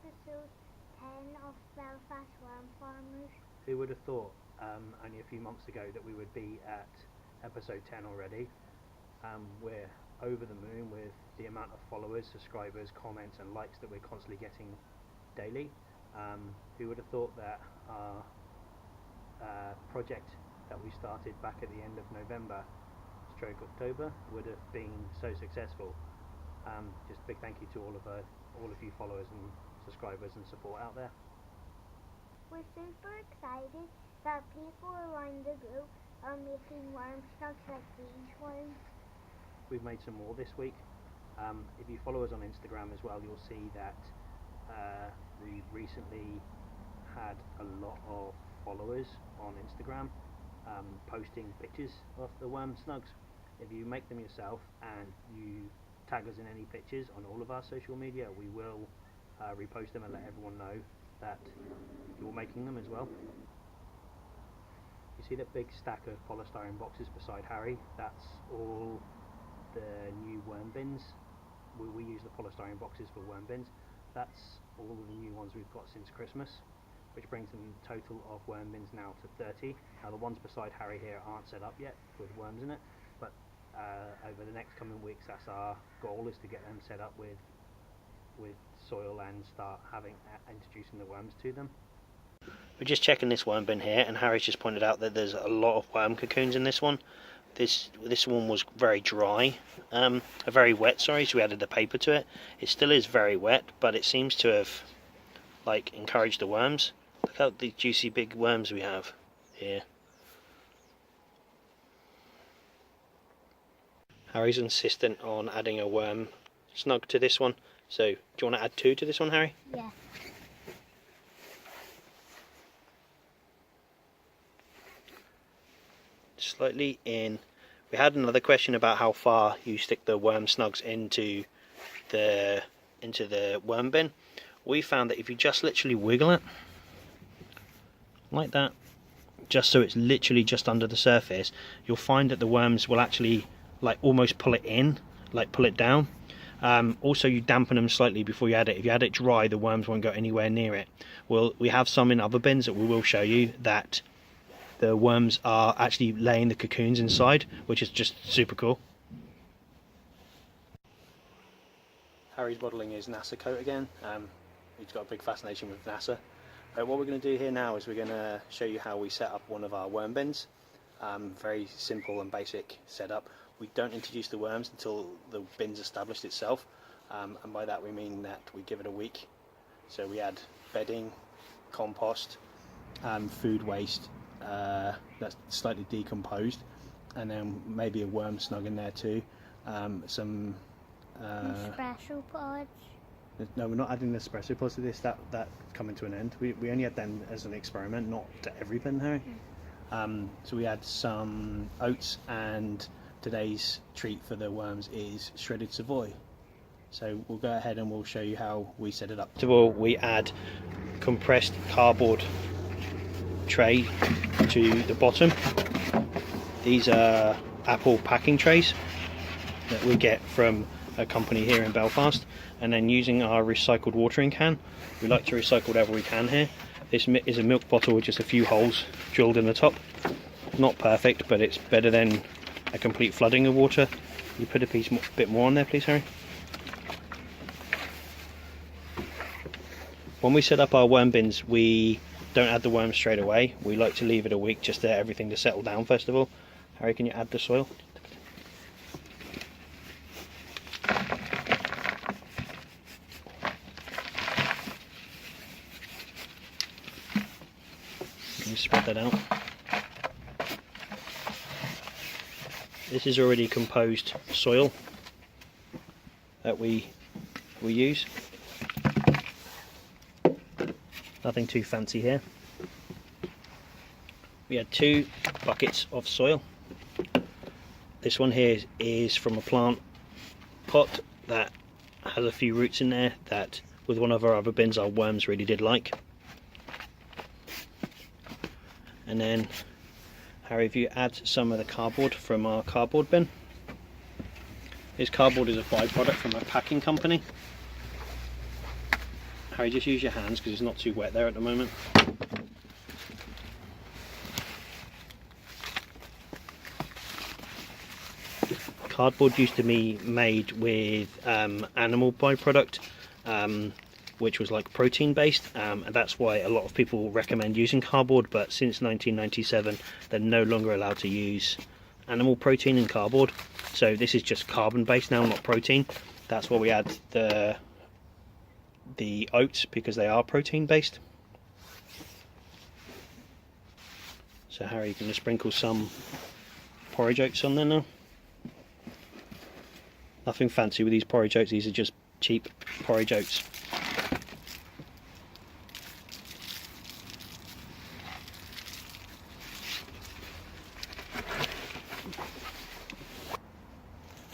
episode 10 of Belfast Worm Farmers. Who would have thought only a few months ago that we would be at episode 10 already? We're over the moon with the amount of followers, subscribers, comments and likes that we're constantly getting daily. Who would have thought that our project that we started back at the end of November stroke October would have been so successful. Just a big thank you to all of you followers and subscribers and support out there. We're super excited that people around the group are making worm snugs like these ones. We've made some more this week. If you follow us on Instagram as well, you'll see that we recently had a lot of followers on Instagram posting pictures of the worm snugs. If you make them yourself and you tag us in any pictures on all of our social media, we will repost them and let everyone know that you're making them as well. You see that big stack of polystyrene boxes beside Harry? That's all the new worm bins. We use the polystyrene boxes for worm bins. That's all of the new ones we've got since Christmas, which brings the total of worm bins now to 30. Now the ones beside Harry here aren't set up yet with worms in it, but over the next coming weeks that's our goal, is to get them set up with soil and start introducing the worms to them. We're just checking this worm bin here, and Harry's just pointed out that there's a lot of worm cocoons in this one. This one was very dry, very wet, sorry, so we added the paper to it. It still is very wet, but it seems to have encouraged the worms. Look how the juicy big worms we have here. Harry's insistent on adding a worm snug to this one, so do you want to add 2 to this one, Harry? Yeah. Slightly in. We had another question about how far you stick the worm snugs into the worm bin. We found that if you just literally wiggle it like that, just so it's literally just under the surface, you'll find that the worms will actually almost pull it in, pull it down. Also, you dampen them slightly before you add it. If you add it dry, the worms won't go anywhere near it. Well, we have some in other bins that we will show you that the worms are actually laying the cocoons inside, which is just super cool. Harry's modelling his NASA coat again. He's got a big fascination with NASA. What we're going to do here now is we're going to show you how we set up one of our worm bins. Very simple and basic setup. We don't introduce the worms until the bin's established itself, and by that we mean that we give it a week. So we add bedding, compost, food waste that's slightly decomposed, and then maybe a worm snug in there too. Some Espresso pods. No, we're not adding the espresso pods to this. That's coming to an end. We only had them as an experiment, not to everything, Harry. So we add some oats, and today's treat for the worms is shredded Savoy. So we'll go ahead and we'll show you how we set it up. First of all, we add compressed cardboard tray to the bottom. These are Apple packing trays that we get from a company here in Belfast, and then using our recycled watering can, we like to recycle whatever we can here. This is a milk bottle with just a few holes drilled in the top. Not perfect, but it's better than a complete flooding of water. You put a bit more on there, please, Harry. When we set up our worm bins, we don't add the worms straight away. We like to leave it a week just for everything to settle down first of all. Harry, can you add the soil? Can you spread that out? This is already composed soil that we use. Nothing too fancy here. We had 2 buckets of soil. This one here is from a plant pot that has a few roots in there that with one of our other bins our worms really did like. And then Harry, if you add some of the cardboard from our cardboard bin. This cardboard is a byproduct from a packing company. Harry, just use your hands because it's not too wet there at the moment. Cardboard used to be made with animal byproduct, which was like protein based, and that's why a lot of people recommend using cardboard, but since 1997 they're no longer allowed to use animal protein in cardboard, so this is just carbon based now, not protein. That's why we add the oats, because they are protein based. So Harry, you can just sprinkle some porridge oats on there now. Nothing fancy with these porridge oats, these are just cheap porridge oats.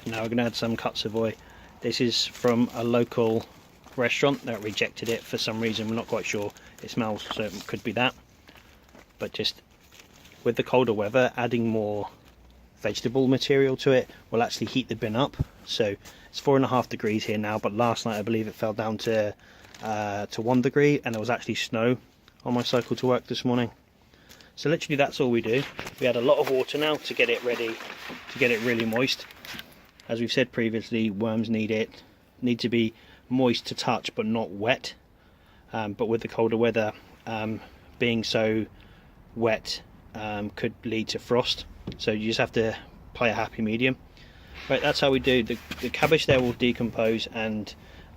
Now we're going to add some Kotzebue. This is from a local restaurant that rejected it for some reason, we're not quite sure. It smells, so it could be that. But just with the colder weather, adding more vegetable material to it will actually heat the bin up. So it's 4.5 degrees here now, but last night I believe it fell down to 1 degree, and there was actually snow on my cycle to work this morning. So literally that's all we do. We add a lot of water now to get it ready, to get it really moist. As we've said previously, worms need to be moist to touch but not wet, but with the colder weather, being so wet could lead to frost, so you just have to play a happy medium. Right, that's how we do. The cabbage there will decompose and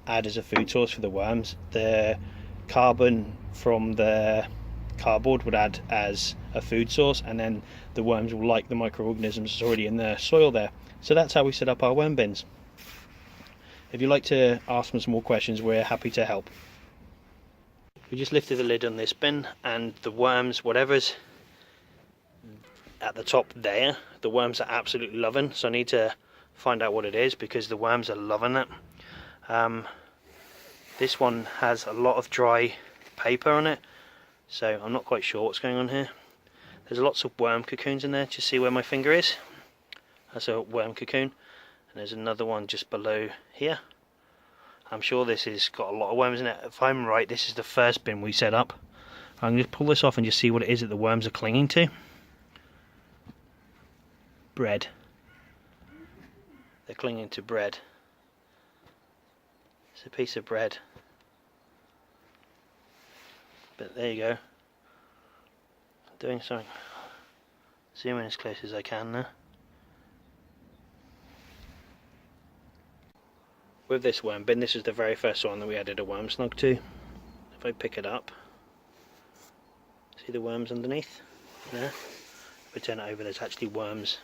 add as a food source for the worms. The carbon from the cardboard would add as a food source, and then the worms will like the microorganisms that's already in the soil there. So that's how we set up our worm bins. If you'd like to ask me some more questions, we're happy to help. We just lifted the lid on this bin, and the worms, whatever's at the top there, the worms are absolutely loving, so I need to find out what it is, because the worms are loving it. This one has a lot of dry paper on it, so I'm not quite sure what's going on here. There's lots of worm cocoons in there. Just see where my finger is? That's a worm cocoon, and there's another one just below here. I'm sure this has got a lot of worms in it. If I'm right, this is the first bin we set up. I'm going to pull this off and just see what it is that the worms are clinging to. Bread. They're clinging to bread. It's a piece of bread. But there you go. Doing something. Zoom in as close as I can now. With this worm bin, this is the very first one that we added a worm snug to. If I pick it up, see the worms underneath? There. If I turn it over, there's actually worms.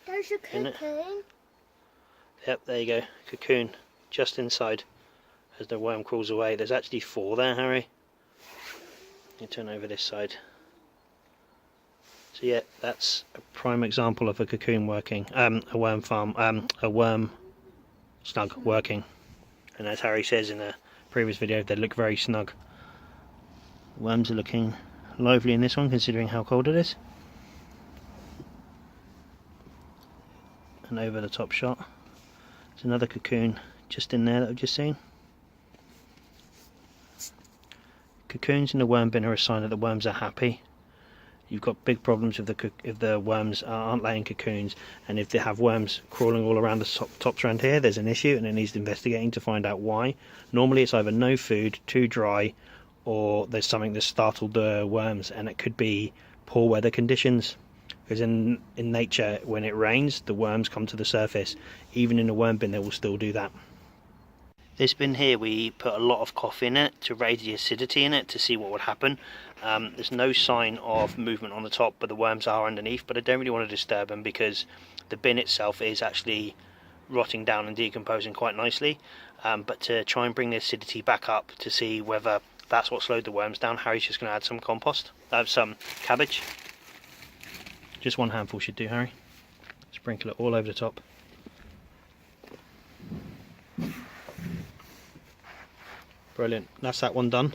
There's a cocoon. Yep, there you go. Cocoon just inside as the worm crawls away. There's actually 4 there, Harry. You turn over this side. So yeah, that's a prime example of a cocoon working, a worm farm, a worm snug working. And as Harry says in a previous video, they look very snug. Worms are looking lively in this one, considering how cold it is. And over the top shot, there's another cocoon just in there that I've just seen. Cocoons in the worm bin are a sign that the worms are happy. You've got big problems if the worms aren't laying cocoons, and if they have worms crawling all around the tops around here, there's an issue and it needs investigating to find out why. Normally it's either no food, too dry, or there's something that startled the worms, and it could be poor weather conditions. Because in nature, when it rains, the worms come to the surface. Even in a worm bin, they will still do that. This bin here, we put a lot of coffee in it to raise the acidity in it to see what would happen. There's no sign of movement on the top, but the worms are underneath. But I don't really want to disturb them because the bin itself is actually rotting down and decomposing quite nicely. But to try and bring the acidity back up to see whether that's what slowed the worms down, Harry's just going to add some compost. I have some cabbage. Just 1 handful should do, Harry. Sprinkle it all over the top. Brilliant. That's that one done.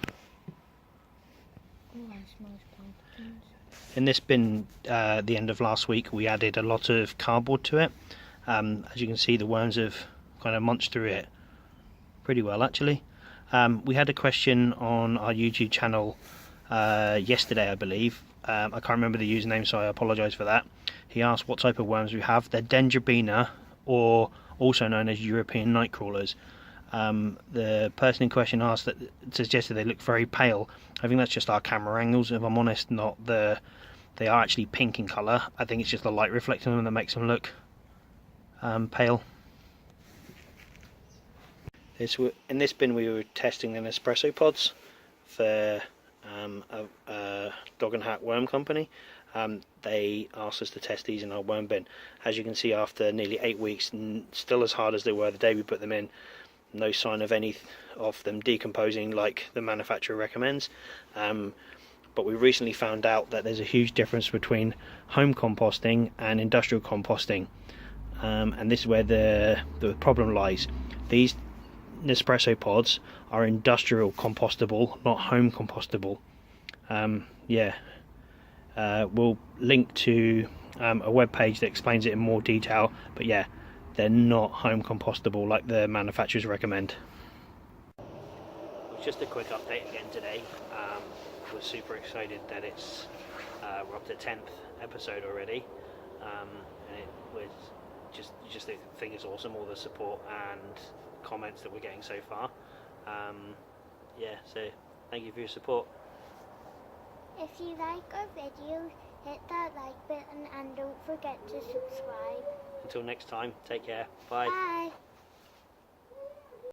In this bin, the end of last week, we added a lot of cardboard to it. As you can see, the worms have kind of munched through it pretty well, actually. We had a question on our YouTube channel yesterday, I believe. I can't remember the username, so I apologise for that. He asked what type of worms we have. They're Dendrobina, or also known as European night crawlers. The person in question asked that suggested they look very pale. I think that's just our camera angles, if I'm honest, not the. They are actually pink in colour. I think it's just the light reflecting on them that makes them look pale. In this bin we were testing the Nespresso pods for a dog and hat worm company. They asked us to test these in our worm bin. As you can see, after nearly 8 weeks, still as hard as they were the day we put them in. No sign of any of them decomposing like the manufacturer recommends. But we recently found out that there's a huge difference between home composting and industrial composting, and this is where the problem lies. These Nespresso pods are industrial compostable, not home compostable. We'll link to a web page that explains it in more detail, but yeah, they're not home compostable like the manufacturers recommend. Just a quick update again today. We're super excited that it's we're up to 10th episode already, and it was just think it's awesome, all the support and comments that we're getting so far. So thank you for your support. If you like our videos, hit that like button and don't forget to subscribe. Until next time, take care. Bye. Bye.